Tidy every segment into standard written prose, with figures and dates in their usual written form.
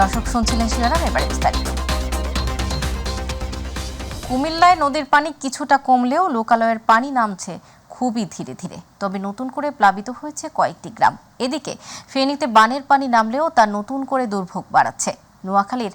দর্শক শুনছিলেন শিরোনাম, এবারে বিস্তারিত। কুমিল্লায় নদীর পানি কিছুটা কমলেও লোকালয়ের পানি নামছে খুবই ধীরে ধীরে, তবে নতুন করে প্লাবিত হয়েছে কয়েকটি গ্রাম। এদিকে ফেনীতে বানের পানি নামলেও তা নতুন করে দুর্ভোগ বাড়াচ্ছে। নোয়াখালীর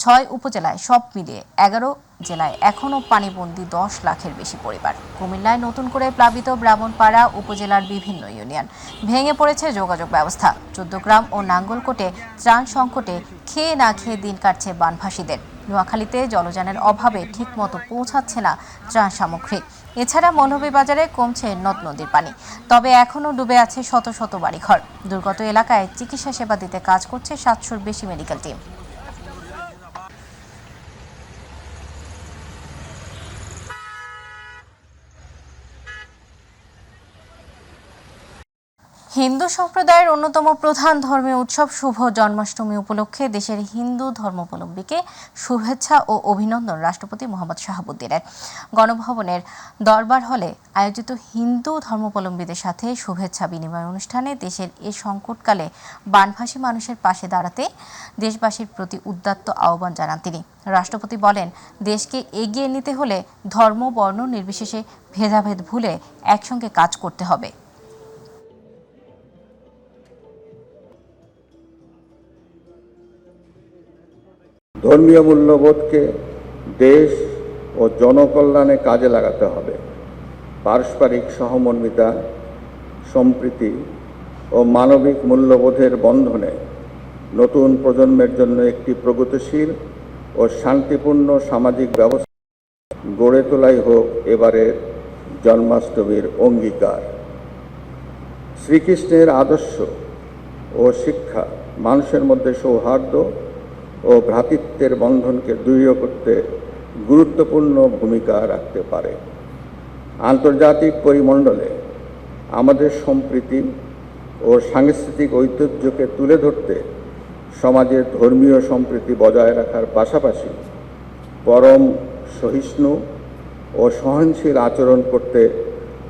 ৬ উপজেলায় সব মিলিয়ে ১১ জেলায় এখনও পানিবন্দী ১০ লাখের বেশি পরিবার। কুমিল্লায় নতুন করে প্লাবিত ব্রাহ্মণপাড়া উপজেলার বিভিন্ন ইউনিয়ন, ভেঙে পড়েছে যোগাযোগ ব্যবস্থা। ১৪ গ্রাম ও নাঙ্গলকোটে ত্রাণ সংকটে খেয়ে না খেয়ে দিন কাটছে বানভাসীদের। নোয়াখালীতে জলযানের অভাবে ঠিকমতো পৌঁছাচ্ছে না ত্রাণ সামগ্রী। এছাড়া মৌলভীবাজারে কমছে নদ নদীর পানি, তবে এখনও ডুবে আছে শত শত বাড়িঘর। দুর্গত এলাকায় চিকিৎসা সেবা দিতে কাজ করছে ৭০০-র বেশি মেডিকেল টিম। হিন্দু সম্প্রদায়ের অন্যতম প্রধান ধর্মীয় উৎসব শুভ জন্মাষ্টমী উপলক্ষে দেশের হিন্দু ধর্মাবলম্বীকে শুভেচ্ছা ও অভিনন্দন রাষ্ট্রপতি মোহাম্মদ শাহাবুদ্দিনের। গণভবনের দরবার হলে আয়োজিত হিন্দু ধর্মাবলম্বীদের সাথে শুভেচ্ছা বিনিময় অনুষ্ঠানে দেশের এ সংকটকালে বানভাসী মানুষের পাশে দাঁড়াতে দেশবাসীর প্রতি উদাত্ত আহ্বান জানান তিনি। রাষ্ট্রপতি বলেন, দেশকে এগিয়ে নিতে হলে ধর্ম বর্ণ নির্বিশেষে ভেদাভেদ ভুলে একসঙ্গে কাজ করতে হবে। ধর্মীয় মূল্যবোধকে দেশ ও জনকল্যাণে কাজে লাগাতে হবে। পারস্পরিক সহমর্মিতা, সম্প্রীতি ও মানবিক মূল্যবোধের বন্ধনে নতুন প্রজন্মের জন্য একটি প্রগতিশীল ও শান্তিপূর্ণ সামাজিক ব্যবস্থা গড়ে তোলাই হোক এবারের জন্মাষ্টমীর অঙ্গীকার। শ্রীকৃষ্ণের আদর্শ ও শিক্ষা মানুষের মধ্যে সৌহার্দ্য ও ভ্রাতৃত্বের বন্ধনকে দৃঢ় করতে গুরুত্বপূর্ণ ভূমিকা রাখতে পারে। আন্তর্জাতিক পরিমণ্ডলে আমাদের সম্প্রীতি ও সাংস্কৃতিক ঐতিহ্যকে তুলে ধরতে সমাজের ধর্মীয় সম্প্রীতি বজায় রাখার পাশাপাশি পরম সহিষ্ণু ও সহনশীল আচরণ করতে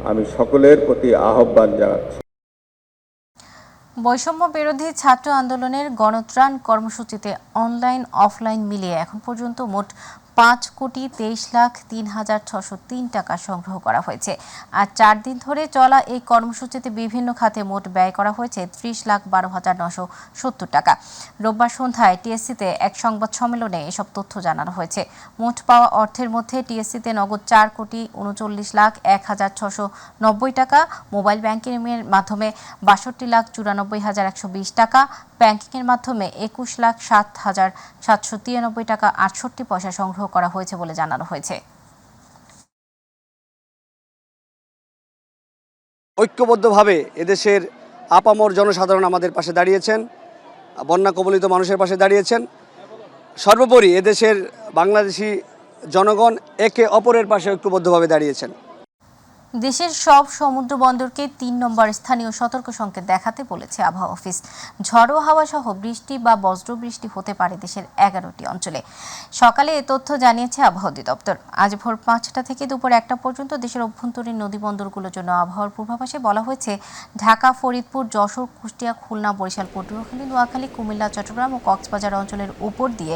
আমি সকলের প্রতি আহ্বান জানাচ্ছি। বৈষম্য বিরোধী ছাত্র আন্দোলনের গণত্রাণ কর্মসূচিতে অনলাইন অফলাইন মিলিয়ে এখন পর্যন্ত মোট ৫,৩,০৩,৬০৩ টাকা সংগ্রহ করা হয়েছে। আর ৪ দিন ধরে চলা এই কর্মসূচিতে বিভিন্ন খাতে মোট ব্যয় করা হয়েছে ৩০,১২,৯৭০ টাকা। রোববার সন্ধ্যায় টিএসসিতে এক সংবাদ সম্মেলনে এসব তথ্য জানানো হয়েছে। মোট পাওয়া অর্থের মধ্যে টিএসসিতে নগদ ৪,৩৯,০০,১,৬৯০ টাকা, মোবাইল ব্যাংকিংয়ের মাধ্যমে ৬২,৯৪,১২০ টাকা, ব্যাংকিংয়ের মাধ্যমে ২১,০৭,৭৯৩ টাকা ৬৮ পয়সা সংগ্রহ করা হয়েছে বলে জানানো হয়েছে। ঐক্যবদ্ধভাবে এদেশের আপামর জনসাধারণ আমাদের পাশে দাঁড়িয়েছেন, বন্যা কবলিত মানুষের পাশে দাঁড়িয়েছেন। সর্বোপরি এদেশের বাংলাদেশি জনগণ একে অপরের পাশে ঐক্যবদ্ধভাবে দাঁড়িয়েছেন। দেশের সব সমুদ্র বন্দরকে ৩ নম্বর স্থানীয় সতর্ক সংকেত দেখাতে বলেছে আবহাওয়া অফিস। ঝড়ো হাওয়া সহ বৃষ্টি বা বজ্রবৃষ্টি হতে পারে দেশের ১১টি অঞ্চলে। সকালে এ তথ্য জানিয়েছে আবহাওয়া অধিদপ্তর। আজ ভোর ৫টা থেকে দুপুর ১টা পর্যন্ত দেশের অভ্যন্তরীণ নদী বন্দরগুলোর জন্য আবহাওয়ার পূর্বাভাসে বলা হয়েছে, ঢাকা, ফরিদপুর, যশোর, কুষ্টিয়া, খুলনা, বরিশাল, পটুয়াখালী, নোয়াখালী, কুমিল্লা, চট্টগ্রাম ও কক্সবাজার অঞ্চলের উপর দিয়ে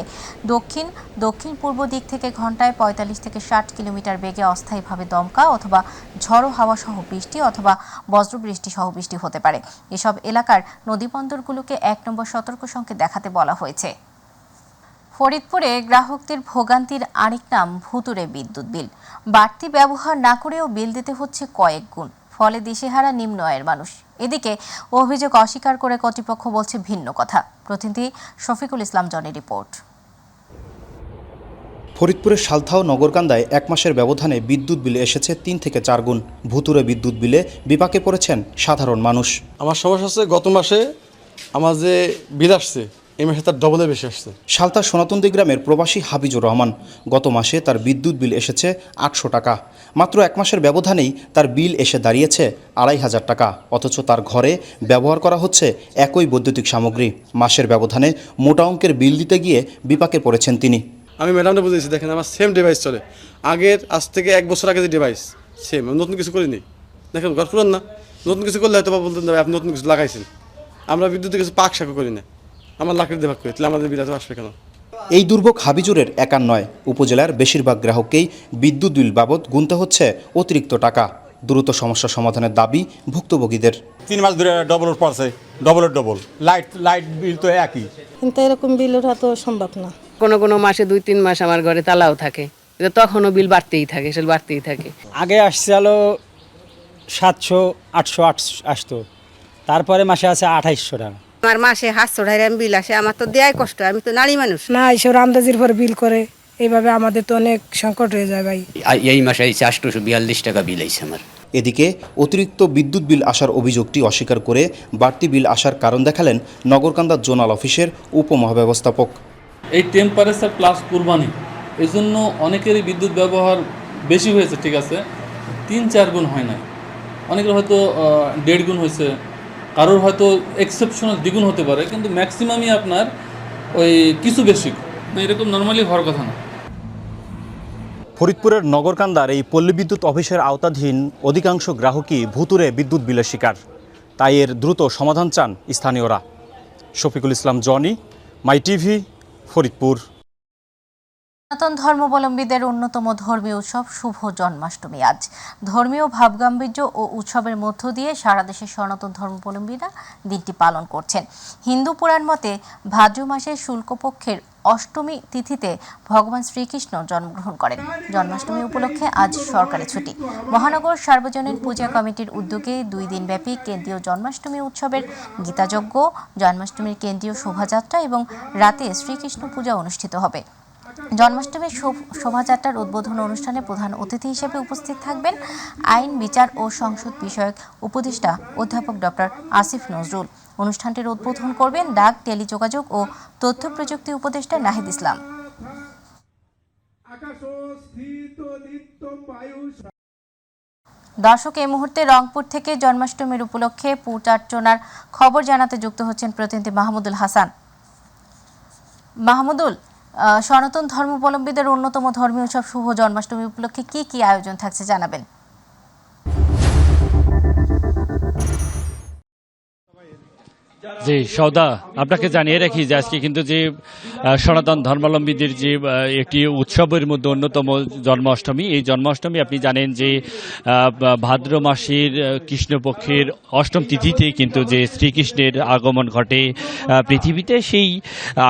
দক্ষিণ পূর্ব দিক থেকে ঘন্টায় ৪৫ থেকে ৬০ কিলোমিটার বেগে অস্থায়ীভাবে দমকা অথবা ঝড়ো হাওয়া সহ বৃষ্টি অথবা বজ্রবৃষ্টি সহ বৃষ্টি হতে পারে। এসব এলাকার নদীবন্দরগুলোকে ১ নম্বর সতর্ক সংকেত দেখাতে বলা হয়েছে। ফরিদপুরে গ্রাহকদের ভোগান্তির আরেক নাম ভুতুড়ে বিদ্যুৎ বিল। বাড়তি ব্যবহার না করেও বিল দিতে হচ্ছে কয়েক গুণ, ফলে দিশেহারা নিম্ন আয়ের মানুষ। এদিকে অভিযোগ অস্বীকার করে কর্তৃপক্ষ বলছে ভিন্ন কথা। প্রতিনিধি শফিকুল ইসলাম জনের রিপোর্ট। ফরিদপুরের সালথা ও নগরকান্দায় ১ মাসের ব্যবধানে বিদ্যুৎ বিলে এসেছে ৩ থেকে ৪ গুণ। ভুতুড়ে বিদ্যুৎ বিলে বিপাকে পড়েছেন সাধারণ মানুষ। আমার সমস্যা হচ্ছে গত মাসে আমার যে বিল আসছে এই মাসে তার ডবলের বেশি আসছে। সালথা সনাতনদী গ্রামের প্রবাসী হাবিজুর রহমান গত মাসে তার বিদ্যুৎ বিল এসেছে ৮০০ টাকা। মাত্র ১ মাসের ব্যবধানেই তার বিল এসে দাঁড়িয়েছে ২৫০০ টাকা, অথচ তার ঘরে ব্যবহার করা হচ্ছে একই বৈদ্যুতিক সামগ্রী। মাসের ব্যবধানে মোটা অঙ্কের বিল দিতে গিয়ে বিপাকে পড়েছেন তিনি। আমি ম্যাডামটা বুঝেছি, দেখেন আমার সেম ডিভাইস চলে, আগের আজ থেকে 1 বছর আগে যে ডিভাইস সেম, নতুন কিছু করিনি। দেখেন ঘর পুরান না, নতুন কিছু করলে হয়তো বলতেন আপনি নতুন কিছু লাগাইছেন। আমরা বিদ্যুতের কিছু পাক শাক করি না, আমার লাকড়ি দিয়ে ভাগ করি, তাহলে আমাদের বিল এত আসবে কেন? এই দুর্ভোগ হাবিজুরের একার নয়, উপজেলার বেশিরভাগ গ্রাহককেই বিদ্যুৎ বিল বাবদ গুনতে হচ্ছে অতিরিক্ত টাকা। দ্রুত সমস্যা সমাধানের দাবি ভুক্তভোগীদের। 3 মাস ধরে ডবল পড়ছে, ডবল লাইট বিল তো একই, কিন্তু এরকম বিল ওঠা তো সম্ভব না। কোনো কোনো মাসে 2-3 মাস আমার ঘরে তালাও থাকে, তখনও বিল বাড়তেই থাকে, সেটা বাড়তেই থাকে। আগে আসছে হলো 700-800 আসতো, তারপরে মাসে আছে 2800 টাকা। আমার মাসে 700 টাকা বিল আসে, আমার তো দেয়াই কষ্ট, আমি তো নারী মানুষ। না, এইসব আন্দাজির পর বিল করে, এইভাবে আমাদের তো অনেক সংকট হয়ে যায় ভাই। এই মাসে 842 টাকা বিল আইছে আমার। এদিকে অতিরিক্ত বিদ্যুৎ বিল আসার অভিযোগটি অস্বীকার করে বাড়তি বিল আসার কারণ দেখালেন নগরকান্দা জোনাল অফিসের উপমহাব্যবস্থাপক। এই টেম্পারেচার প্লাস কুরবানি, এই জন্য অনেকেরই বিদ্যুৎ ব্যবহার বেশি হয়েছে, ঠিক আছে, 3-4 গুণ হয় না, অনেকের হয়তো 1.5 গুণ হয়েছে, কারোর হয়তো এক্সেপশনাল দ্বিগুণ হতে পারে, কিন্তু ম্যাক্সিমামই আপনার ওই কিছু বেশি, এরকম নর্মালি হওয়ার কথা না। ফরিদপুরের নগরকান্দার এই পল্লী বিদ্যুৎ অফিসের আওতাধীন অধিকাংশ গ্রাহকই ভুতুরে বিদ্যুৎ বিলের শিকার, তাই এর দ্রুত সমাধান চান স্থানীয়রা। শফিকুল ইসলাম জনি, মাই টিভি, ফরিদপুর। সনাতন ধর্মাবলম্বীদের অন্যতম ধর্মীয় উৎসব শুভ জন্মাষ্টমী আজ। ধর্মীয় ভাবগাম্ভীর্য ও উৎসবের মধ্য দিয়ে সারা দেশের সনাতন ধর্মাবলম্বীরা দিনটি পালন করছেন। হিন্দু পুরাণ মতে ভাদ্র মাসের শুক্লপক্ষের অষ্টমী তিথিতে ভগবান শ্রীকৃষ্ণ জন্মগ্রহণ করেন। জন্মাষ্টমী উপলক্ষে আজ সরকারি ছুটি। মহানগর সার্বজনীন পূজা কমিটির উদ্যোগে 2 দিনব্যাপী কেন্দ্রীয় জন্মাষ্টমী উৎসবের গীতাযজ্ঞ, জন্মাষ্টমীর কেন্দ্রীয় শোভাযাত্রা এবং রাতে শ্রীকৃষ্ণ পূজা অনুষ্ঠিত হবে। জন্মাষ্টমীর শোভাযাত্রার উদ্বোধন অনুষ্ঠানে প্রধান অতিথি হিসেবে উপস্থিত থাকবেন আইন, বিচার ও সংসদ বিষয়ক উপদেষ্টা অধ্যাপক ডক্টর আসিফ নজরুল। অনুষ্ঠানটির উদ্বোধন করবেন ডাক, টেলিযোগাযোগ ও তথ্য প্রযুক্তি উপদেষ্টা নাহিদ ইসলাম। দর্শক, এই মুহূর্তে রংপুর থেকে জন্মাষ্টমীর উপলক্ষে পূজার্চনার খবর জানাতে যুক্ত হচ্ছেন প্রতিনিধি মাহমুদুল হাসান। মাহমুদুল, সনাতন ধর্মাবলম্বীদের অন্যতম ধর্মীয় উৎসব শুভ জন্মাষ্টমী উপলক্ষে কি কি আয়োজন থাকছে জানাবেন। জি সৌদা, আপনাকে জানিয়ে রাখি যে আজকে কিন্তু যে সনাতন ধর্মাবলম্বীদের যে একটি উৎসবের মধ্যে অন্যতম জন্মাষ্টমী, এই জন্মাষ্টমী আপনি জানেন যে ভাদ্র মাসের কৃষ্ণপক্ষের অষ্টম তিথিতে কিন্তু যে শ্রীকৃষ্ণের আগমন ঘটে পৃথিবীতে, সেই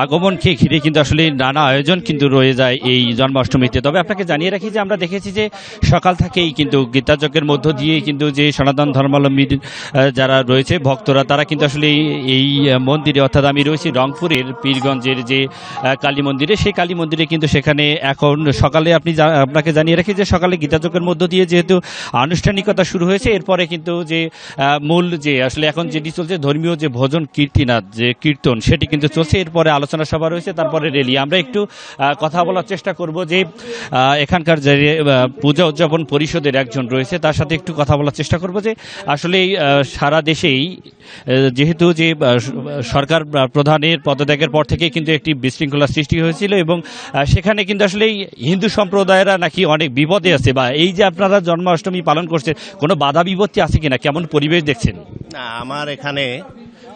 আগমনকে ঘিরে কিন্তু আসলে নানা আয়োজন কিন্তু রয়ে যায় এই জন্মাষ্টমীতে। তবে আপনাকে জানিয়ে রাখি যে আমরা দেখেছি যে সকাল থেকেই কিন্তু গীতাযজ্ঞের মধ্য দিয়ে কিন্তু যে সনাতন ধর্মাবলম্বী যারা রয়েছে ভক্তরা, তারা কিন্তু আসলে এই মন্দিরে, অর্থাৎ আমি রয়েছি রংপুরের পীরগঞ্জের যে কালী মন্দিরে, সেই কালী মন্দিরে কিন্তু সেখানে এখন সকালে আপনাকে জানিয়ে রাখি যে সকালে গীতাযজ্ঞের মধ্য দিয়ে যেহেতু আনুষ্ঠানিকতা শুরু হয়েছে, এরপরে কিন্তু যে মূল যে আসলে এখন যেটি চলছে ধর্মীয় যে ভজন কীর্তিনাথ যে কীর্তন, সেটি কিন্তু চলছে। এরপরে আলোচনা সভা রয়েছে, তারপরে র্যালি। আমরা একটু কথা বলার চেষ্টা করব যে এখানকার যে পূজা উদযাপন পরিষদের একজন রয়েছে, তার সাথে একটু কথা বলার চেষ্টা করব যে আসলে সারা দেশেই যেহেতু যে সরকার প্রধানের পদত্যাগের পর থেকে কিন্তু একটি বিশৃঙ্খলা সৃষ্টি হয়েছিল এবং সেখানে কিন্তু আসলে হিন্দু সম্প্রদায়েরা নাকি অনেক বিপদে আছে, বা এই যে আপনারা জন্মাষ্টমী পালন করছেন কোনো বাধা বিপত্তি আছে কিনা, কেমন পরিবেশ দেখছেন? না, আমার এখানে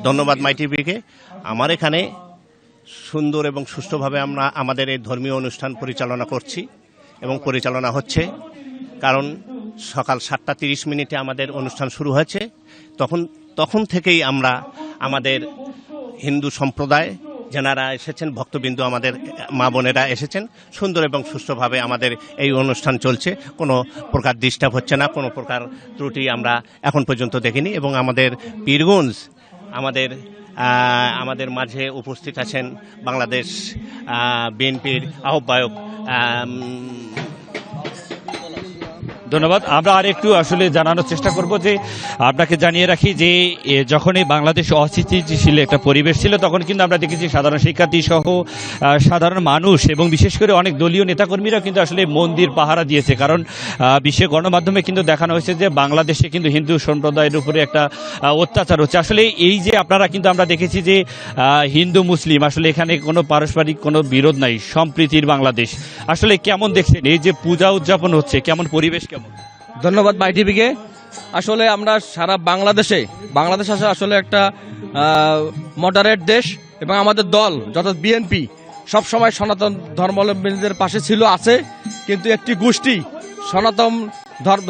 ধন্যবাদ মাই টিভিকে। আমার এখানে সুন্দর এবং সুষ্ঠুভাবে আমরা আমাদের এই ধর্মীয় অনুষ্ঠান পরিচালনা করছি এবং পরিচালনা হচ্ছে। কারণ সকাল 7:30 আমাদের অনুষ্ঠান শুরু হয়েছে। তখন থেকেই আমরা আমাদের হিন্দু সম্প্রদায় যারা এসেছেন, ভক্তবৃন্দ, আমাদের মা বোনেরা এসেছেন, সুন্দর এবং সুষ্ঠুভাবে আমাদের এই অনুষ্ঠান চলছে। কোনো প্রকার ডিস্টার্ব হচ্ছে না, কোনো প্রকার ত্রুটি আমরা এখন পর্যন্ত দেখিনি। এবং আমাদের পীরগঞ্জ আমাদের মাঝে উপস্থিত আছেন বাংলাদেশ বিএনপির আহ্বায়ক। ধন্যবাদ। আমরা আর একটু আসলে জানানোর চেষ্টা করব যে আপনাকে জানিয়ে রাখি যে যখনই বাংলাদেশ অস্থিতিশীল একটা পরিবেশ ছিল, তখন কিন্তু আমরা দেখেছি সাধারণ শিক্ষার্থী সহ সাধারণ মানুষ এবং বিশেষ করে অনেক দলীয় নেতাকর্মীরা কিন্তু আসলে মন্দির পাহারা দিয়েছে। কারণ বিশ্বের গণমাধ্যমে কিন্তু দেখানো হয়েছে যে বাংলাদেশে কিন্তু হিন্দু সম্প্রদায়ের উপরে একটা অত্যাচার হচ্ছে। আসলে এই যে আপনারা কিন্তু আমরা দেখেছি যে হিন্দু মুসলিম আসলে এখানে কোনো পারস্পরিক কোনো বিরোধ নাই, সম্প্রীতির বাংলাদেশ। আসলে কেমন দেখছেন এই যে পূজা উদযাপন হচ্ছে, কেমন পরিবেশ কেমন? ধন্যবাদ মাই টিভিকে। আসলে আমরা সারা বাংলাদেশ আসলে একটা মডারেট দেশ এবং আমাদের দল যত বিএনপি সবসময় সনাতন ধর্মাবলম্বীদের পাশে ছিল, আছে। কিন্তু একটি গোষ্ঠী সনাতন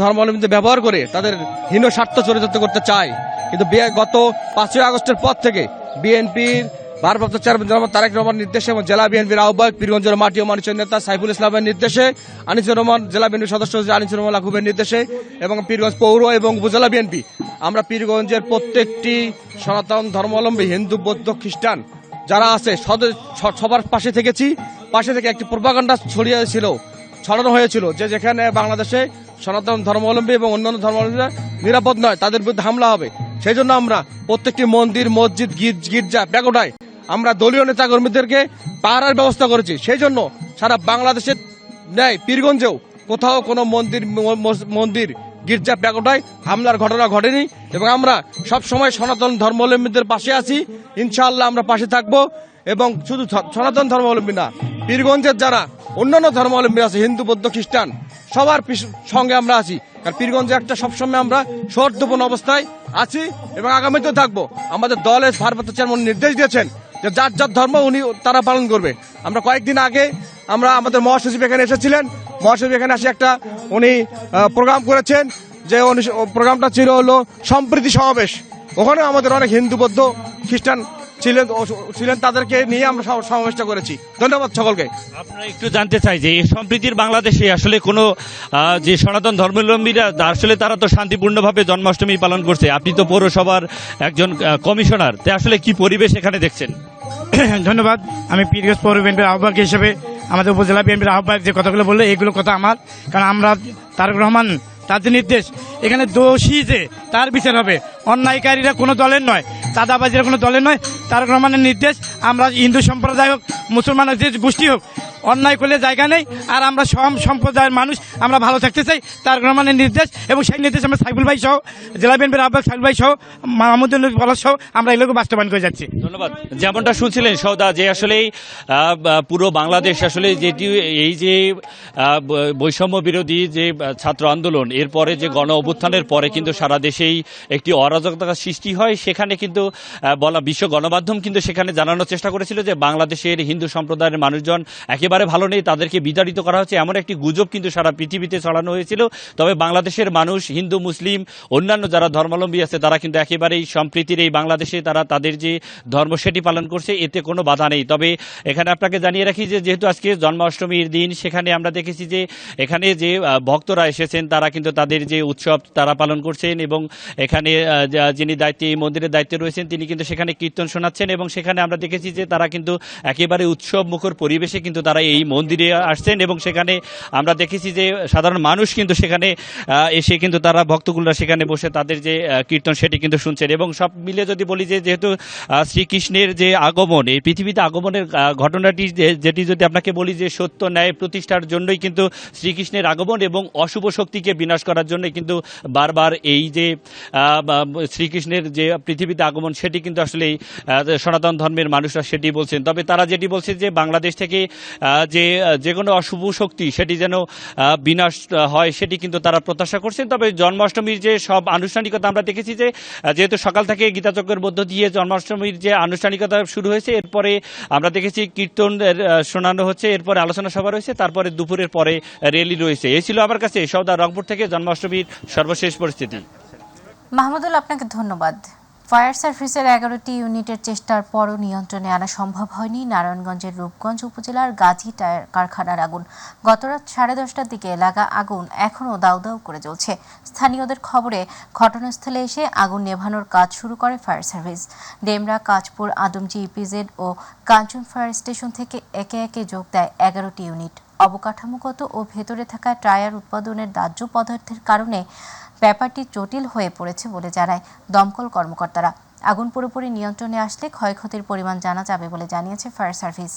ধর্মাবলম্বীদের ব্যবহার করে তাদের হীন স্বার্থ চরিতার্থ করতে চায়। কিন্তু গত 5ই আগস্টের পর থেকে বিএনপির ভারপ্রাপ্ত চেয়ারম্যান জনাব তারেক রহমানের নির্দেশে এবং জেলা বিএনপির আহ্বায়ক পীরগঞ্জের মাটি ও মানুষের নেতা সাইফুল ইসলামের নির্দেশে, আনিসুর রহমান জেলা বিএনপির সদস্য আনিসুর রহমান লাকুবের নির্দেশে এবং পীরগঞ্জ পৌর এবং উপজেলা বিএনপি, আমরা পীরগঞ্জের প্রত্যেকটি সনাতন ধর্মাবলম্বী হিন্দু, বৌদ্ধ, খ্রিস্টান যারা আছে সবার পাশে থেকেছি। পাশে থেকে একটি প্রোপাগান্ডা ছড়ানো হয়েছিল যে যেখানে বাংলাদেশে সনাতন ধর্মাবলম্বী এবং অন্যান্য ধর্মাবলম্বীরা নিরাপদ নয়, তাদের বিরুদ্ধে হামলা হবে। সেই জন্য আমরা প্রত্যেকটি মন্দির, মসজিদ, গির্জা, প্যাগোডায় আমরা দলীয় নেতাকর্মীদেরকে পাহারার ব্যবস্থা করেছি। সেই জন্য সারা বাংলাদেশের ন্যায় পীরগঞ্জেও কোথাও কোনো মন্দির, গির্জা, প্যাগোডায় হামলার ঘটনা ঘটেনি এবং আমরা সব সময় সনাতন ধর্মাবলম্বীদের পাশে আছি। ইনশাআল্লাহ আমরা পাশে থাকব। এবং শুধু সনাতন ধর্মাবলম্বী না, পীরগঞ্জের যারা অন্যান্য ধর্মাবলম্বী আছে, হিন্দু, বৌদ্ধ, খ্রিস্টান, সবার সঙ্গে আমরা আছি। কারণ পীরগঞ্জে একটা সবসময় আমরা সৌহার্দ্যপূর্ণ অবস্থায় আছি এবং আগামীতেও থাকবো। আমাদের দলের ভারপ্রাপ্ত চেয়ারম্যান নির্দেশ দিয়েছেন যে যার যার ধর্ম তারা পালন করবে। আমরা কয়েকদিন আগে আমাদের মহাসচিব এখানে এসেছিলেন। মহাসচিব এখানে আসে উনি প্রোগ্রাম করেছেন, যে প্রোগ্রামটা ছিল হলো সম্প্রীতি সমাবেশ। ওখানে আমাদের অনেক হিন্দু, বৌদ্ধ, খ্রিস্টান ছিলেন, তাদেরকে নিয়ে আমরা সমাবেশটা করেছি। ধন্যবাদ সকলকে। আপনারা একটু জানতে চাই যে এই সম্প্রীতির বাংলাদেশে আসলে কোনো যে সনাতন ধর্মাবলম্বীরা আসলে তারা তো শান্তিপূর্ণভাবে জন্মাষ্টমী পালন করছে। আপনি তো পৌরসভার একজন কমিশনার, তাই আসলে কি পরিবেশ এখানে দেখছেন? ধন্যবাদ। আমি পীরগঞ্জ পৌর বিএনপির আহ্বায়ক হিসেবে আমাদের উপজেলা বিএনপির আহ্বায়ক যে কথাগুলো বললো, এগুলো কথা আমার, কারণ আমরা তারেক রহমান তাদের নির্দেশ, এখানে দোষী যে তার বিচার হবে, অন্যায়কারীরা কোনো দলের নয়, চাঁদাবাজিরা কোনো দলের নয়। তারেক রহমানের নির্দেশ, আমরা হিন্দু সম্প্রদায় হোক, মুসলমান যে গোষ্ঠী হোক, অন্যায় করলে জায়গা নেই। আর আমরা সব সম্প্রদায়ের মানুষ, আমরা ভালো থাকতে চাই। তারেক রহমানের নির্দেশ এবং সেই নির্দেশ আমরা সাইফুল ভাই সহ, জেলা বিএনপির আহ্বায়ক সাইফুল ভাই সহ, মাহমুদুল পলাশ সহ আমরা এগুলোকে বাস্তবায়ন করে যাচ্ছি। ধন্যবাদ। যেমনটা শুনছিলেন সৌদা, যে আসলে পুরো বাংলাদেশ আসলে যেটি এই যে বৈষম্য বিরোধী যে ছাত্র আন্দোলন, এরপরে যে গণ অভ্যুত্থানের পরে কিন্তু সারা দেশেই একটি অরাজকতা সৃষ্টি হয়। সেখানে কিন্তু বিশ্ব গণমাধ্যম কিন্তু সেখানে জানানোর চেষ্টা করেছিল যে বাংলাদেশের হিন্দু সম্প্রদায়ের মানুষজন একেবারে ভালো নেই, তাদেরকে বিতাড়িত করা হচ্ছে, এমন একটি গুজব কিন্তু সারা পৃথিবীতে ছড়ানো হয়েছিল। তবে বাংলাদেশের মানুষ, হিন্দু, মুসলিম, অন্যান্য যারা ধর্মাবলম্বী আছে, তারা কিন্তু একেবারেই সম্প্রীতির এই বাংলাদেশে তারা তাদের যে ধর্ম সেটি পালন করছে, এতে কোনো বাধা নেই। তবে এখানে আপনাকে জানিয়ে রাখি যে যেহেতু আজকে জন্মাষ্টমীর দিন, সেখানে আমরা দেখেছি যে এখানে যে ভক্তরা এসেছেন তারা কিন্তু তাদের যে উৎসব তারা পালন করছেন এবং এখানে যিনি দায়িত্বে, এই মন্দিরের দায়িত্বে রয়েছেন, তিনি কিন্তু সেখানে কীর্তন শোনাচ্ছেন এবং সেখানে আমরা দেখেছি যে তারা কিন্তু একেবারে উৎসব মুখর পরিবেশে কিন্তু তারা এই মন্দিরে আসছেন এবং সেখানে আমরা দেখেছি যে সাধারণ মানুষ কিন্তু সেখানে এসে কিন্তু তারা ভক্তগুলোরা সেখানে বসে তাদের যে কীর্তন সেটি কিন্তু শুনছেন। এবং সব মিলে যদি বলি যে যেহেতু শ্রীকৃষ্ণের যে আগমন, এই পৃথিবীতে আগমনের ঘটনাটি যেটি যদি আপনাকে বলি যে সত্য ন্যায় প্রতিষ্ঠার জন্যই কিন্তু শ্রীকৃষ্ণের আগমন এবং অশুভ শক্তিকে বিনাশ করার জন্যই কিন্তু বারবার এই যে শ্রীকৃষ্ণের যে পৃথিবীতে আগমন সেটি কিন্তু আসলে সনাতন ধর্মের মানুষরা সেটি বলছেন। তবে তারা যেটি বলছে যে বাংলাদেশ থেকে যে কোনো অশুভ শক্তি সেটি যেন বিনাশ হয় সেটি কিন্তু তারা প্রত্যাশা করছেন। তবে জন্মাষ্টমীর যে সব আনুষ্ঠানিকতা আমরা দেখেছি যে যেহেতু সকাল থেকে গীতাচক্রের মধ্য দিয়ে জন্মাষ্টমীর যে আনুষ্ঠানিকতা শুরু হয়েছে, এরপরে আমরা দেখেছি কীর্তন শোনানো হচ্ছে, এরপরে আলোচনা সভা রয়েছে, তারপরে দুপুরের পরে র্যালি রয়েছে। এই ছিল আমার কাছে সৌদা রংপুর থেকে জন্মাষ্টমীর সর্বশেষ পরিস্থিতি। মাহমুদুল, আপনাকে ধন্যবাদ। ফায়ার সার্ভিসের 11টি ইউনিটের চেষ্টার পরও নিয়ন্ত্রণে আনা সম্ভব হয়নি নারায়ণগঞ্জের রূপগঞ্জ উপজেলার গাজী টায়ার কারখানার আগুন। গতরাত 10:30টার দিকে লাগা আগুন এখনও দাউ দাউ করে জ্বলছে। স্থানীয়দের খবরে ঘটনাস্থলে এসে আগুন নেভানোর কাজ শুরু করে fire service. Demra, Kanchpur, Adamjee EPZ ও কাঞ্চন ফায়ার স্টেশন থেকে একে একে যোগ দেয় 11টি ইউনিট। অবকাঠামোগত ও ভেতরে থাকা টায়ার উৎপাদনের দাহ্য পদার্থের কারণে ব্যাপারটি জটিল হয়ে পড়েছে বলে জানায় দমকল কর্মকর্তারা। আগুন পুরোপুরি নিয়ন্ত্রণে আসলে ক্ষয়ক্ষতির পরিমাণ জানা যাবে বলে জানিয়েছে ফায়ার সার্ভিস।